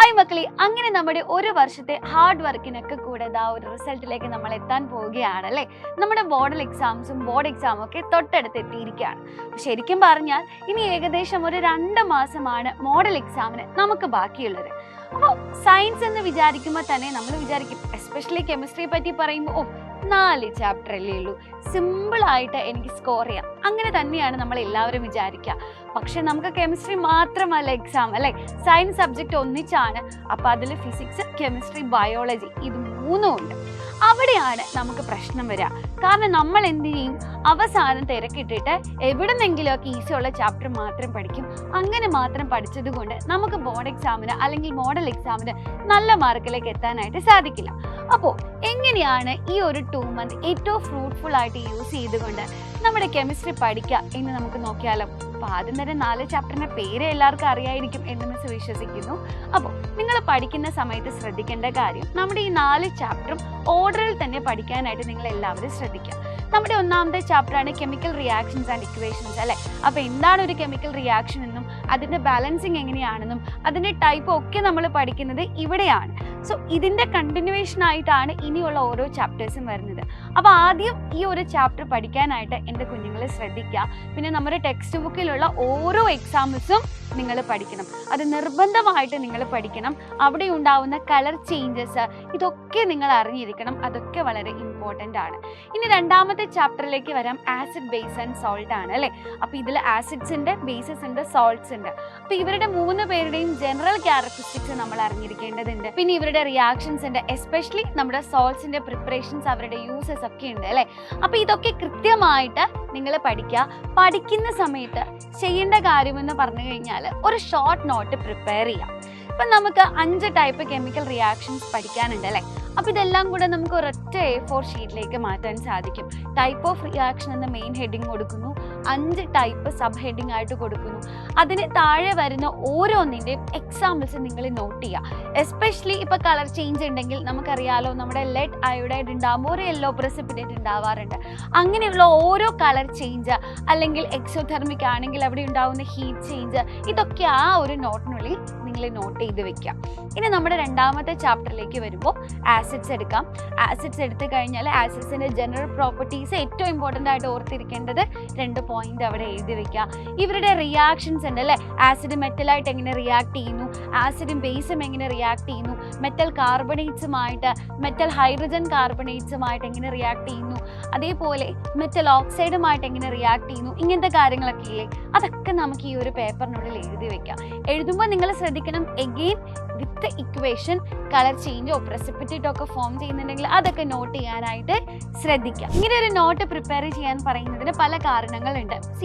Hi മക്കളെ, അങ്ങനെ നമ്മുടെ ഒരു വർഷത്തെ ഹാർഡ് വർക്കിനൊക്കെ കൂടെ ഒരു റിസൾട്ടിലേക്ക് നമ്മൾ എത്താൻ പോവുകയാണ് അല്ലേ. നമ്മുടെ ബോർഡ് എക്സാമും ഒക്കെ തൊട്ടടുത്ത് എത്തിയിരിക്കുകയാണ്. ശരിക്കും പറഞ്ഞാൽ ഇനി ഏകദേശം ഒരു 2 മാസമാണ് മോഡൽ എക്സാമിന് നമുക്ക് ബാക്കിയുള്ളത്. അപ്പോൾ സയൻസ് എന്ന് വിചാരിക്കുമ്പോൾ തന്നെ നമ്മൾ വിചാരിക്കും, എസ്പെഷ്യലി കെമിസ്ട്രിയെ പറ്റി പറയുമ്പോൾ 4 ചാപ്റ്റർ അല്ലേ ഉള്ളൂ, സിമ്പിളായിട്ട് എനിക്ക് സ്കോർ ചെയ്യാം, അങ്ങനെ തന്നെയാണ് നമ്മൾ എല്ലാവരും വിചാരിക്കുക. പക്ഷെ നമുക്ക് കെമിസ്ട്രി മാത്രമല്ല എക്സാം അല്ലേ, സയൻസ് സബ്ജക്റ്റ് ഒന്നിച്ചാണ്. അപ്പം അതിൽ ഫിസിക്സ്, കെമിസ്ട്രി, ബയോളജി ഇത് 3ഉം ഉണ്ട്. അവിടെയാണ് നമുക്ക് പ്രശ്നം വരിക. കാരണം നമ്മൾ എന്ത് ചെയ്യും, അവസാനം തിരക്കിട്ടിട്ട് എവിടെന്നെങ്കിലുമൊക്കെ ഈസിയുള്ള ചാപ്റ്റർ മാത്രം പഠിക്കും. അങ്ങനെ മാത്രം പഠിച്ചത് കൊണ്ട് നമുക്ക് ബോർഡ് എക്സാമിന് അല്ലെങ്കിൽ മോഡൽ എക്സാമിന് നല്ല മാർക്കിലേക്ക് എത്താനായിട്ട് സാധിക്കില്ല. അപ്പോൾ എങ്ങനെയാണ് ഈ ഒരു 2 മന്ത് ഏറ്റവും ഫ്രൂട്ട്ഫുൾ ആയിട്ട് യൂസ് ചെയ്തുകൊണ്ട് നമ്മുടെ കെമിസ്ട്രി പഠിക്കുക എന്ന് നമുക്ക് നോക്കിയാലോ. അപ്പോൾ ആദ്യം തന്നെ 4 ചാപ്റ്ററിൻ്റെ പേര് എല്ലാവർക്കും അറിയായിരിക്കും എന്ന് മിസ് വിശ്വസിക്കുന്നു. അപ്പോൾ നിങ്ങൾ പഠിക്കുന്ന സമയത്ത് ശ്രദ്ധിക്കേണ്ട കാര്യം, നമ്മുടെ ഈ 4 ചാപ്റ്ററും ഓർഡറിൽ തന്നെ പഠിക്കാനായിട്ട് നിങ്ങൾ എല്ലാവരും ശ്രദ്ധിക്കുക. നമ്മുടെ ഒന്നാമത്തെ ചാപ്റ്ററാണ് കെമിക്കൽ റിയാക്ഷൻസ് ആൻഡ് ഇക്വേഷൻസ് അല്ലേ. അപ്പോൾ എന്താണ് ഒരു കെമിക്കൽ റിയാക്ഷൻ എന്നും അതിൻ്റെ ബാലൻസിങ് എങ്ങനെയാണെന്നും അതിൻ്റെ ടൈപ്പ് ഒക്കെ നമ്മൾ പഠിക്കുന്നത് ഇവിടെയാണ്. സോ ഇതിൻ്റെ കണ്ടിന്യൂവേഷൻ ആയിട്ടാണ് ഇനിയുള്ള ഓരോ ചാപ്റ്റേഴ്സും വരുന്നത്. അപ്പോൾ ആദ്യം ഈ ഒരു ചാപ്റ്റർ പഠിക്കാനായിട്ട് എൻ്റെ കുഞ്ഞുങ്ങളെ ശ്രദ്ധിക്കുക. പിന്നെ നമ്മുടെ ടെക്സ്റ്റ് ബുക്കിലുള്ള ഓരോ എക്സാംസും നിങ്ങൾ പഠിക്കണം, അത് നിർബന്ധമായിട്ട് നിങ്ങൾ പഠിക്കണം. അവിടെ ഉണ്ടാവുന്ന കളർ ചേഞ്ചസ് ഇതൊക്കെ നിങ്ങൾ അറിഞ്ഞിരിക്കണം, അതൊക്കെ വളരെ ഇമ്പോർട്ടൻ്റ് ആണ്. ഇനി രണ്ടാമത്തെ ചാപ്റ്ററിലേക്ക് വരാം, ആസിഡ്, ബേസ് ആൻഡ് സോൾട്ട് ആണ് അല്ലേ. അപ്പോൾ ഇതിൽ ആസിഡ്സ് ഉണ്ട്, ബേസസ് ഉണ്ട്, സോൾട്ട്സ് ഉണ്ട്. അപ്പോൾ ഇവരുടെ 3 പേരുടെയും ജനറൽ ക്യാരക്ടറിസ്റ്റിക്സ് നമ്മൾ അറിഞ്ഞിരിക്കേണ്ടതുണ്ട്. പിന്നെ ഇവരുടെ റിയാക്ഷൻസ് ഉണ്ട്, എസ്പെഷ്യലി നമ്മുടെ സോൾട്ട്സിൻ്റെ പ്രിപ്പറേഷൻസ്, അവരുടെ യൂസസ് ഒക്കെ ഉണ്ട് അല്ലേ. അപ്പോൾ ഇതൊക്കെ കൃത്യമായിട്ട് നിങ്ങൾ പഠിക്കുക. പഠിക്കുന്ന സമയത്ത് ചെയ്യേണ്ട കാര്യമെന്ന് പറഞ്ഞു കഴിഞ്ഞാൽ ഒരു ഷോർട്ട് നോട്ട് പ്രിപ്പയർ ചെയ്യാം. ഇപ്പം നമുക്ക് 5 ടൈപ്പ് കെമിക്കൽ റിയാക്ഷൻസ് പഠിക്കാനുണ്ട് അല്ലേ. അപ്പോൾ ഇതെല്ലാം കൂടെ നമുക്ക് ഒരൊറ്റ A4 ഷീറ്റിലേക്ക് മാറ്റാൻ സാധിക്കും. ടൈപ്പ് ഓഫ് റിയാക്ഷൻ എന്ന മെയിൻ ഹെഡിങ് കൊടുക്കുന്നു, 5 ടൈപ്പ് സബ് ഹെഡിങ് ആയിട്ട് കൊടുക്കുന്നു. അതിന് താഴെ വരുന്ന ഓരോന്നിൻ്റെയും എക്സാമ്പിൾസ് നിങ്ങൾ നോട്ട് ചെയ്യുക. എസ്പെഷ്യലി ഇപ്പോൾ കളർ ചേഞ്ച് ഉണ്ടെങ്കിൽ നമുക്കറിയാലോ, നമ്മുടെ ലെഡ് അയോഡൈഡ് ഉണ്ടാകുമ്പോൾ ഒരു യെല്ലോ പ്രസിപ്പിറ്റേറ്റ് ഉണ്ടാവാറുണ്ട്. അങ്ങനെയുള്ള ഓരോ കളർ ചേഞ്ച് അല്ലെങ്കിൽ എക്സോതെർമിക് ആണെങ്കിൽ അവിടെ ഉണ്ടാകുന്ന ഹീറ്റ് ചേഞ്ച്, ഇതൊക്കെ ആ ഒരു നോട്ടിനുള്ളിൽ നിങ്ങൾ നോട്ട് ചെയ്ത് വെക്കുക. ഇനി നമ്മുടെ രണ്ടാമത്തെ ചാപ്റ്ററിലേക്ക് വരുമ്പോൾ ആസിഡ്സ് എടുക്കാം. ആസിഡ്സ് എടുത്തു കഴിഞ്ഞാൽ ആസിഡ്സിൻ്റെ ജനറൽ പ്രോപ്പർട്ടീസ് ഏറ്റവും ഇമ്പോർട്ടൻ്റ് ആയിട്ട് ഓർത്തിരിക്കേണ്ടത് 2 പോയിന്റ് അവിടെ എഴുതി വെക്കുക. ഇവരുടെ റിയാക്ഷൻസ് ഉണ്ട് അല്ലേ, ആസിഡ് മെറ്റലായിട്ട് എങ്ങനെ റിയാക്ട് ചെയ്യുന്നു, ആസിഡും ബേസും എങ്ങനെ റിയാക്ട് ചെയ്യുന്നു, മെറ്റൽ കാർബണേറ്റ്സുമായിട്ട് മെറ്റൽ ഹൈഡ്രജൻ കാർബണേറ്റ്സുമായിട്ട് എങ്ങനെ റിയാക്ട് ചെയ്യുന്നു, അതേപോലെ മെറ്റൽ ഓക്സൈഡുമായിട്ട് എങ്ങനെ റിയാക്ട് ചെയ്യുന്നു, ഇങ്ങനത്തെ കാര്യങ്ങളൊക്കെ ഇല്ലേ, അതൊക്കെ നമുക്ക് ഈ ഒരു പേപ്പറിനുള്ളിൽ എഴുതി വെക്കാം. എഴുതുമ്പോൾ നിങ്ങൾ ശ്രദ്ധിക്കണം, എഗെയിൻ വിത്ത് ഇക്വേഷൻ കളർ ചേഞ്ചോ പ്രസിപ്പിറ്റേറ്റോ ഒക്കെ ഫോം ചെയ്യുന്നുണ്ടെങ്കിൽ അതൊക്കെ നോട്ട് ചെയ്യാനായിട്ട് ശ്രദ്ധിക്കുക. ഇങ്ങനെ ഒരു നോട്ട് പ്രിപ്പയർ ചെയ്യാൻ പറയുന്നതിന് പല കാരണങ്ങളുണ്ട്.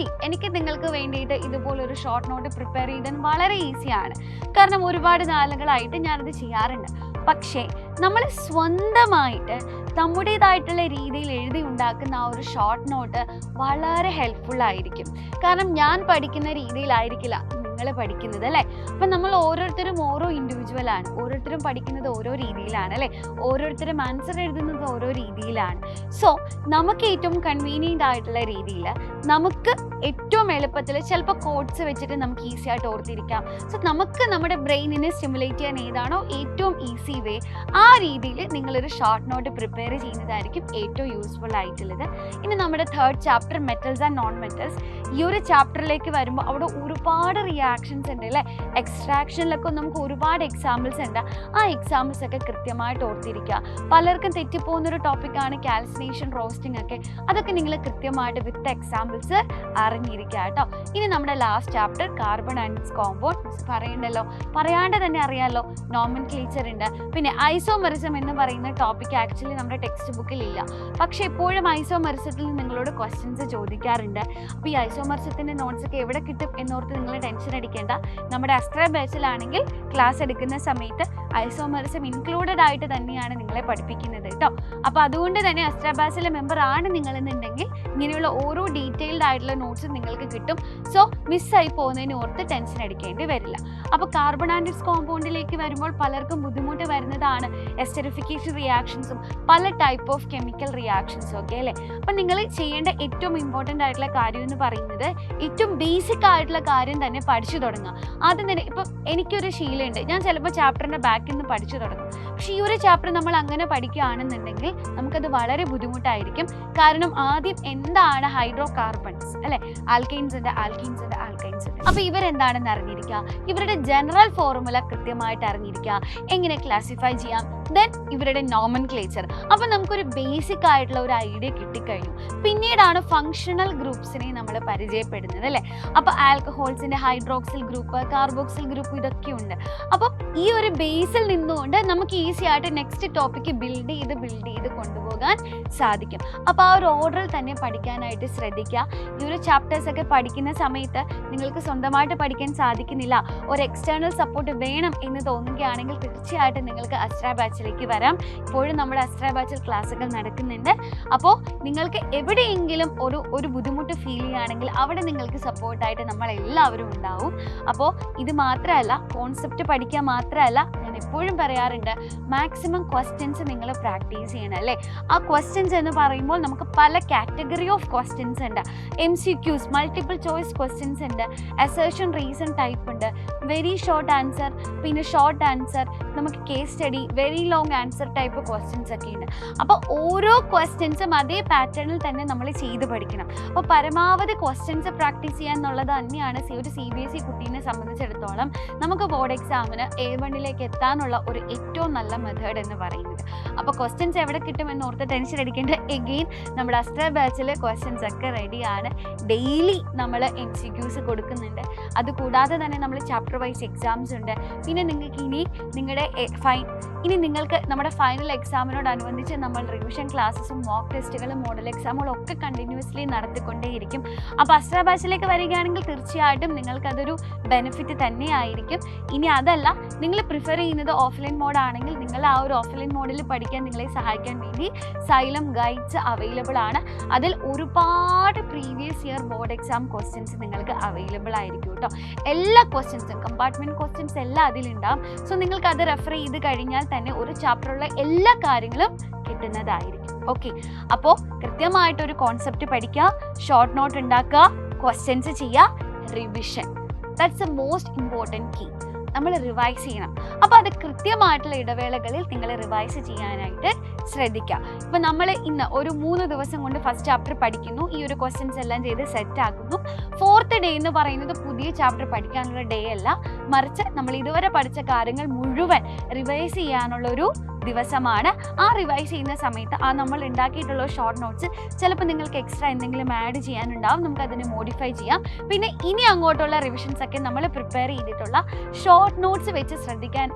എനിക്ക് നിങ്ങൾക്ക് വേണ്ടിയിട്ട് ഇതുപോലൊരു ഷോർട്ട് നോട്ട് പ്രിപ്പയർ ചെയ്താൽ വളരെ ഈസിയാണ്. കാരണം ഒരുപാട് നാളുകളായിട്ട് ഞാനത് ചെയ്യാറുണ്ട്. പക്ഷേ നമ്മൾ സ്വന്തമായിട്ട് നമ്മുടേതായിട്ടുള്ള രീതിയിൽ എഴുതി ഉണ്ടാക്കുന്ന ആ ഒരു ഷോർട്ട് നോട്ട് വളരെ ഹെൽപ്ഫുൾ ആയിരിക്കും. കാരണം ഞാൻ പഠിക്കുന്ന രീതിയിലായിരിക്കില്ല നിങ്ങൾ പഠിക്കുന്നത് അല്ലേ. അപ്പം നമ്മൾ ഓരോരുത്തരും ഓരോ ഇൻഡിവിജ്വലാണ്, ഓരോരുത്തരും പഠിക്കുന്നത് ഓരോ രീതിയിലാണ് അല്ലേ, ഓരോരുത്തരും ആൻസർ എഴുതുന്നത് ഓരോ രീതിയിലാണ്. സോ നമുക്ക് ഏറ്റവും കൺവീനിയൻ്റ് ആയിട്ടുള്ള രീതിയിൽ നമുക്ക് ഏറ്റവും എളുപ്പത്തിൽ ചിലപ്പോൾ കോഡ്സ് വെച്ചിട്ട് നമുക്ക് ഈസി ആയിട്ട് ഓർത്തിരിക്കാം. സോ നമുക്ക് നമ്മുടെ ബ്രെയിനിനെ സ്റ്റിമുലേറ്റ് ചെയ്യാൻ ഏതാണോ ഏറ്റവും ഈസി വേ, ആ രീതിയിൽ നിങ്ങളൊരു ഷോർട്ട് നോട്ട് പ്രിപ്പയർ ചെയ്യുന്നതായിരിക്കും ഏറ്റവും യൂസ്ഫുൾ ആയിട്ടുള്ളത്. ഇനി നമ്മുടെ 3rd chapter metals and non metals. ഈ ഒരു ചാപ്റ്ററിലേക്ക് വരുമ്പോൾ അവിടെ ഒരുപാട് റിയാക്ഷൻസ് ഉണ്ട് അല്ലേ. എക്സ്ട്രാക്ഷനിലൊക്കെ നമുക്ക് ഒരുപാട് എക്സാമ്പിൾസ് ഉണ്ട്. ആ എക്സാമ്പിൾസ് ഒക്കെ കൃത്യമായിട്ട് ഓർത്തിരിക്കുക. പലർക്കും തെറ്റിപ്പോകുന്നൊരു ടോപ്പിക്കാണ് കാൽസിനേഷൻ, റോസ്റ്റിംഗ് ഒക്കെ. അതൊക്കെ നിങ്ങൾ കൃത്യമായിട്ട് വിത്ത് എക്സാമ്പിൾസ് അറിഞ്ഞിരിക്കുക കേട്ടോ. ഇനി നമ്മുടെ last chapter carbon and it's compound. പറയണ്ടല്ലോ, പറയാണ്ട് തന്നെ അറിയാമല്ലോ, നോമൻക്ലേച്ചർ ഉണ്ട്. പിന്നെ ഐസോമെറിസം എന്ന് പറയുന്ന ടോപ്പിക് ആക്ച്വലി നമ്മുടെ ടെക്സ്റ്റ് ബുക്കിൽ ഇല്ല. പക്ഷെ എപ്പോഴും ഐസോമെറിസത്തിൽ നിങ്ങളോട് ക്വസ്റ്റ്യൻസ് ചോദിക്കാറുണ്ട്. അപ്പോൾ ഈ ഐസോമെറിസത്തിൻ്റെ നോട്ട്സ് ഒക്കെ എവിടെ കിട്ടും എന്നോർത്ത് നിങ്ങൾ ടെൻഷൻ അടിക്കേണ്ട. നമ്മുടെ അസ്ട്ര ബാച്ചിലാണെങ്കിൽ ക്ലാസ് എടുക്കുന്ന സമയത്ത് ഐസോമെറിസം ഇൻക്ലൂഡഡ് ആയിട്ട് തന്നെയാണ് നിങ്ങളെ പഠിപ്പിക്കുന്നത് കേട്ടോ. അപ്പോൾ അതുകൊണ്ട് തന്നെ അസ്ട്ര ബാച്ചിലെ മെമ്പർ ആണ് നിങ്ങളെന്നുണ്ടെങ്കിൽ ഇങ്ങനെയുള്ള ഓരോ ഡീറ്റെയിൽഡ് ആയിട്ടുള്ള നോട്ട്സ് നോട്ട്സ് നിങ്ങൾക്ക് കിട്ടും. സോ മിസ്സായി പോകുന്നതിന് ഓർത്ത് ടെൻഷൻ അടിക്കേണ്ടി വരില്ല. അപ്പോൾ കാർബൺ ആൻഡിഡ്സ് കോമ്പൗണ്ടിലേക്ക് വരുമ്പോൾ പലർക്കും ബുദ്ധിമുട്ട് വരുന്നതാണ് എസ്റ്ററിഫിക്കേഷൻ റിയാക്ഷൻസും പല ടൈപ്പ് ഓഫ് കെമിക്കൽ റിയാക്ഷൻസും ഒക്കെ അല്ലേ. അപ്പം നിങ്ങൾ ചെയ്യേണ്ട ഏറ്റവും ഇമ്പോർട്ടൻ്റ് ആയിട്ടുള്ള കാര്യം എന്ന് പറയുന്നത് ഏറ്റവും ബേസിക് ആയിട്ടുള്ള കാര്യം തന്നെ പഠിച്ചു തുടങ്ങുക. ആദ്യം തന്നെ ഇപ്പം എനിക്കൊരു ശീലമുണ്ട്, ഞാൻ ചിലപ്പോൾ ചാപ്റ്ററിൻ്റെ ബാക്കിൽ നിന്ന് പഠിച്ചു തുടങ്ങും. പക്ഷേ ഈ ഒരു ചാപ്റ്റർ നമ്മൾ അങ്ങനെ പഠിക്കുകയാണെന്നുണ്ടെങ്കിൽ നമുക്കത് വളരെ ബുദ്ധിമുട്ടായിരിക്കും. കാരണം ആദ്യം എന്താണ് ഹൈഡ്രോ കാർബൺസ് അല്ലെ, ആൽക്കൈൻസ് ഉണ്ട്, ആൽക്കീൻസ് ഉണ്ട്, ആൽക്കൈൻസ് ഉണ്ട്. അപ്പോൾ ഇവരെന്താണെന്ന് അറിഞ്ഞിരിക്കുക, ഇവരുടെ ജനറൽ ഫോർമുല കൃത്യമായിട്ട് അറിഞ്ഞിരിക്കുക, എങ്ങനെ ക്ലാസിഫൈ ചെയ്യാം, ദെൻ ഇവരുടെ നോമൻക്ലേച്ചർ. അപ്പോൾ നമുക്കൊരു ബേസിക് ആയിട്ടുള്ള ഒരു ഐഡിയ കിട്ടിക്കഴിഞ്ഞു. പിന്നീടാണ് ഫങ്ഷണൽ ഗ്രൂപ്പ്സിനെ നമ്മൾ പരിചയപ്പെടുന്നത് അല്ലേ. അപ്പോൾ ആൽക്കഹോൾസിൻ്റെ ഹൈഡ്രോക്സിൽ ഗ്രൂപ്പ്, കാർബോക്സിൽ ഗ്രൂപ്പ് ഇതൊക്കെ ഉണ്ട്. അപ്പം ഈ ഒരു ബേസിൽ നിന്നുകൊണ്ട് നമുക്ക് ഈസി ആയിട്ട് നെക്സ്റ്റ് ടോപ്പിക്ക് ബിൽഡ് ചെയ്ത് കൊണ്ടുപോകാൻ സാധിക്കും. അപ്പോൾ ആ ഒരു ഓർഡറിൽ തന്നെ പഠിക്കാനായിട്ട് ശ്രദ്ധിക്കുക. ഈ ഒരു ചാപ്റ്റേഴ്സ് ഒക്കെ പഠിക്കുന്ന സമയത്ത് നിങ്ങൾക്ക് സ്വന്തമായിട്ട് പഠിക്കാൻ സാധിക്കുന്നില്ല, ഒരു എക്സ്റ്റേണൽ സപ്പോർട്ട് വേണം എന്ന് തോന്നുകയാണെങ്കിൽ തീർച്ചയായിട്ടും നിങ്ങൾക്ക് അസ്ട്ര ബാച്ചിലേക്ക് വരാം. ഇപ്പോഴും നമ്മുടെ അസ്ട്ര ബാച്ചിൽ ക്ലാസ്സുകൾ നടക്കുന്നുണ്ട്. അപ്പോൾ നിങ്ങൾക്ക് എവിടെയെങ്കിലും ഒരു ബുദ്ധിമുട്ട് ഫീൽ ചെയ്യുകയാണെങ്കിൽ അവിടെ നിങ്ങൾക്ക് സപ്പോർട്ടായിട്ട് നമ്മളെല്ലാവരും ഉണ്ടാവും. അപ്പോൾ ഇത് മാത്രമല്ല, കോൺസെപ്റ്റ് പഠിക്കുക മാത്രമല്ല, ഞാൻ എപ്പോഴും പറയാറുണ്ട് മാക്സിമം ക്വസ്റ്റ്യൻസ് നിങ്ങൾ പ്രാക്ടീസ് ചെയ്യണം അല്ലേ. ആ ക്വസ്റ്റ്യൻസ് എന്ന് പറയുമ്പോൾ നമുക്ക് പല കാറ്റഗറി ഓഫ് ക്വസ്റ്റ്യൻസ് ഉണ്ട്. MCQs മൾട്ടിപ്പിൾ ചോയ്സ് ക്വസ്റ്റ്യൻസ് ഉണ്ട്, അസേർഷൻ റീസൺ ടൈപ്പ് ഉണ്ട്, വെരി ഷോർട്ട് ആൻസർ, പിന്നെ ഷോർട്ട് ആൻസർ, നമുക്ക് case study, very long answer type questions ഒക്കെ ഉണ്ട്. അപ്പോൾ ഓരോ ക്വസ്റ്റ്യൻസും അതേ പാറ്റേണിൽ തന്നെ നമ്മൾ ചെയ്ത് പഠിക്കണം. അപ്പോൾ പരമാവധി ക്വസ്റ്റ്യൻസ് പ്രാക്ടീസ് ചെയ്യുക എന്നുള്ളത് തന്നെയാണ് ഒരു CBSE കുട്ടീനെ സംബന്ധിച്ചിടത്തോളം നമുക്ക് ബോർഡ് എക്സാമിന് A1 എത്താനുള്ള ഒരു ഏറ്റവും നല്ല മെത്തേഡ് എന്ന് പറയുന്നത്. അപ്പോൾ ക്വസ്റ്റ്യൻസ് എവിടെ കിട്ടുമെന്ന് ഓർത്ത് ടെൻഷൻ അടിക്കേണ്ട. എഗെയിൻ നമ്മുടെ അസ്ട്ര ബാച്ചിൽ ക്വസ്റ്റ്യൻസ് ഒക്കെ റെഡിയാണ്. ഡെയിലി നമ്മൾ MCQs കൊടുക്കുന്നുണ്ട്. അതുകൂടാതെ തന്നെ നമ്മൾ ചാപ്റ്റർ വൈസ് എക്സാംസ് ഉണ്ട്. പിന്നെ നിങ്ങൾക്ക് നിങ്ങൾക്ക് നമ്മുടെ ഫൈനൽ എക്സാമിനോടനുബന്ധിച്ച് നമ്മൾ റിവിഷൻ ക്ലാസ്സസും മോക്ക് ടെസ്റ്റുകളും മോഡൽ എക്സാമുകളും ഒക്കെ കണ്ടിന്യൂസ്ലി നടത്തിക്കൊണ്ടേയിരിക്കും. അപ്പോൾ അസ്ട്ര ബാച്ചിലേക്ക് വരികയാണെങ്കിൽ തീർച്ചയായിട്ടും നിങ്ങൾക്കതൊരു ബെനിഫിറ്റ് തന്നെയായിരിക്കും. ഇനി അതല്ല, നിങ്ങൾ പ്രിഫർ ചെയ്യുന്നത് ഓഫ്ലൈൻ മോഡാണെങ്കിൽ നിങ്ങൾ ആ ഒരു ഓഫ്ലൈൻ മോഡിൽ പഠിക്കാൻ നിങ്ങളെ സഹായിക്കാൻ വേണ്ടി സൈലം ഗൈഡ്സ് അവൈലബിൾ ആണ്. അതിൽ ഒരുപാട് previous year board exam questions നിങ്ങൾക്ക് അവൈലബിൾ ആയിരിക്കും കേട്ടോ. എല്ലാ ക്വസ്റ്റ്യൻസും, കമ്പാർട്ട്മെൻറ്റ് ക്വസ്റ്റ്യൻസ് എല്ലാം അതിലുണ്ടാവും. സോ നിങ്ങൾക്ക് അത് റെഫർ ചെയ്ത് കഴിഞ്ഞാൽ തന്നെ ഒരു ചാപ്റ്ററുള്ള എല്ലാ കാര്യങ്ങളും കിട്ടുന്നതായിരിക്കും. ഓക്കെ, അപ്പോൾ കൃത്യമായിട്ടൊരു കോൺസെപ്റ്റ് പഠിക്കുക, ഷോർട്ട് നോട്ട് ഉണ്ടാക്കുക, ക്വസ്റ്റ്യൻസ് ചെയ്യുക, revision. That's a most important key. നമ്മൾ റിവൈസ് ചെയ്യണം. അപ്പോൾ അത് കൃത്യമായിട്ടുള്ള ഇടവേളകളിൽ നിങ്ങൾ റിവൈസ് ചെയ്യാനായിട്ട് ശ്രദ്ധിക്കുക. ഇപ്പോൾ നമ്മൾ ഇന്ന് ഒരു 3 ദിവസം കൊണ്ട് ഫസ്റ്റ് ചാപ്റ്റർ പഠിക്കുന്നു, ഈ ഒരു ക്വസ്റ്റ്യൻസ് എല്ലാം ചെയ്ത് സെറ്റ് ആക്കുന്നു. 4th ഡേ എന്ന് പറയുന്നത് പുതിയ ചാപ്റ്റർ പഠിക്കാനുള്ള ഡേ അല്ല, മറിച്ച് നമ്മൾ ഇതുവരെ പഠിച്ച കാര്യങ്ങൾ മുഴുവൻ റിവൈസ് ചെയ്യാനുള്ളൊരു ദിവസമാണ്. ആ റിവൈസ് ചെയ്യുന്ന സമയത്ത് നമ്മൾ ഉണ്ടാക്കിയിട്ടുള്ള ഷോർട്ട് നോട്ട്സ് ചിലപ്പോൾ നിങ്ങൾക്ക് എക്സ്ട്രാ എന്തെങ്കിലും ആഡ് ചെയ്യാനുണ്ടാവും, നമുക്ക് അതിനെ മോഡിഫൈ ചെയ്യാം. പിന്നെ ഇനി അങ്ങോട്ടുള്ള റിവിഷൻസ് ഒക്കെ നമ്മൾ പ്രിപ്പയർ ചെയ്തിട്ടുള്ള ഷോർട്ട് നോട്ട്സ് വെച്ച് ശ്രദ്ധിക്കാൻ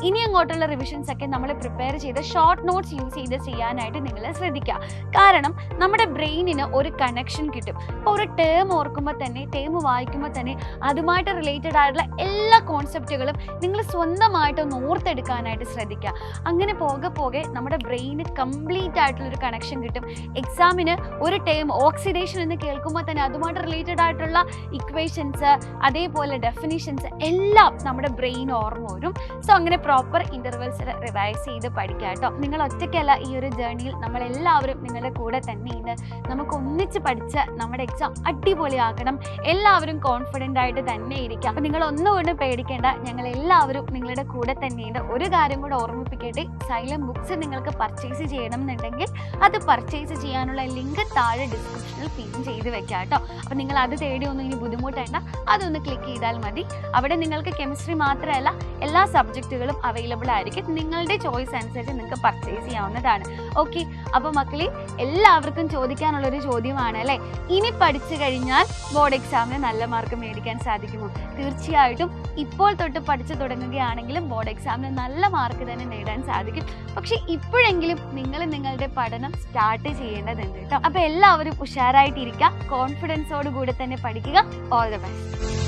ഇനി അങ്ങോട്ടുള്ള റിവിഷൻസ് ഒക്കെ നമ്മൾ പ്രിപ്പയർ ചെയ്ത് ഷോർട്ട് നോട്ട്സ് യൂസ് ചെയ്ത് ചെയ്യാനായിട്ട് നിങ്ങൾ ശ്രദ്ധിക്കുക. കാരണം നമ്മുടെ ബ്രെയിനിന് ഒരു കണക്ഷൻ കിട്ടും. ഇപ്പോൾ ഒരു ടേം ഓർക്കുമ്പോൾ തന്നെ, ടേം വായിക്കുമ്പോൾ തന്നെ അതുമായിട്ട് റിലേറ്റഡ് ആയിട്ടുള്ള എല്ലാ കോൺസെപ്റ്റുകളും നിങ്ങൾ സ്വന്തമായിട്ടൊന്ന് ഓർത്തെടുക്കാനായിട്ട് ശ്രദ്ധിക്കുക. അങ്ങനെ പോകെ നമ്മുടെ ബ്രെയിന് കംപ്ലീറ്റ് ആയിട്ടുള്ളൊരു കണക്ഷൻ കിട്ടും. എക്സാമിന് ഒരു ടേം ഓക്സിഡേഷൻ എന്ന് കേൾക്കുമ്പോൾ തന്നെ അതുമായിട്ട് റിലേറ്റഡ് ആയിട്ടുള്ള ഇക്വേഷൻസ്, അതേപോലെ ഡെഫിനിഷൻസ് എല്ലാം നമ്മുടെ ബ്രെയിൻ ഓർമ്മ വരും. സോ അങ്ങനെ പ്രോപ്പർ ഇൻ്റർവെൽസ് റിവൈസ് ചെയ്ത് പഠിക്കുക കേട്ടോ. നിങ്ങൾ ഒറ്റയ്ക്കല്ല ഈ ഒരു ജേർണിയിൽ, നമ്മളെല്ലാവരും നിങ്ങളുടെ കൂടെ തന്നെയുണ്ട്. നമുക്ക് ഒന്നിച്ച് പഠിച്ച് നമ്മുടെ എക്സാം അടിപൊളിയാക്കണം. എല്ലാവരും കോൺഫിഡൻ്റ് ആയിട്ട് തന്നെ ഇരിക്കുക. അപ്പോൾ നിങ്ങൾ ഒന്നുകൊണ്ടും പേടിക്കേണ്ട, ഞങ്ങളെല്ലാവരും നിങ്ങളുടെ കൂടെ തന്നെയുണ്ട്. ഒരു കാര്യം കൂടെ ഓർമ്മിപ്പിക്കട്ടെ, സൈലം ബുക്സ് നിങ്ങൾക്ക് പർച്ചേസ് ചെയ്യണം എന്നുണ്ടെങ്കിൽ അത് പർച്ചേസ് ചെയ്യാനുള്ള ലിങ്ക് താഴെ ഡിസ്ക്രിപ്ഷനിൽ പിൻ ചെയ്ത് വെക്കാം കേട്ടോ. അപ്പോൾ നിങ്ങൾ അത് തേടി ഒന്നും ഇനി ബുദ്ധിമുട്ടേണ്ട, അതൊന്ന് ക്ലിക്ക് ചെയ്താൽ മതി. അവിടെ നിങ്ങൾക്ക് കെമിസ്ട്രി മാത്രമല്ല എല്ലാ സബ്ജക്റ്റുകളും അവൈലബിൾ ആയിരിക്കും. നിങ്ങളുടെ ചോയ്സ് അനുസരിച്ച് നിങ്ങൾക്ക് പർച്ചേസ് ചെയ്യാവുന്നതാണ്. ഓക്കെ, അപ്പോൾ മക്കളെ എല്ലാവർക്കും ചോദിക്കാനുള്ളൊരു ചോദ്യമാണ് അല്ലേ, ഇനി പഠിച്ചു കഴിഞ്ഞാൽ ബോർഡ് എക്സാമിന് നല്ല മാർക്ക് മേടിക്കാൻ സാധിക്കുമോ? തീർച്ചയായിട്ടും ഇപ്പോൾ തൊട്ട് പഠിച്ചു തുടങ്ങുകയാണെങ്കിലും ബോർഡ് എക്സാമിന് നല്ല മാർക്ക് തന്നെ നേടാൻ സാധിക്കും. പക്ഷെ ഇപ്പോഴെങ്കിലും നിങ്ങൾ നിങ്ങളുടെ പഠനം സ്റ്റാർട്ട് ചെയ്യേണ്ടതുണ്ട് കേട്ടോ. അപ്പോൾ എല്ലാവരും ഉഷാറായിട്ടിരിക്കുക, കോൺഫിഡൻസോട് കൂടെ തന്നെ പഠിക്കുക. All the best.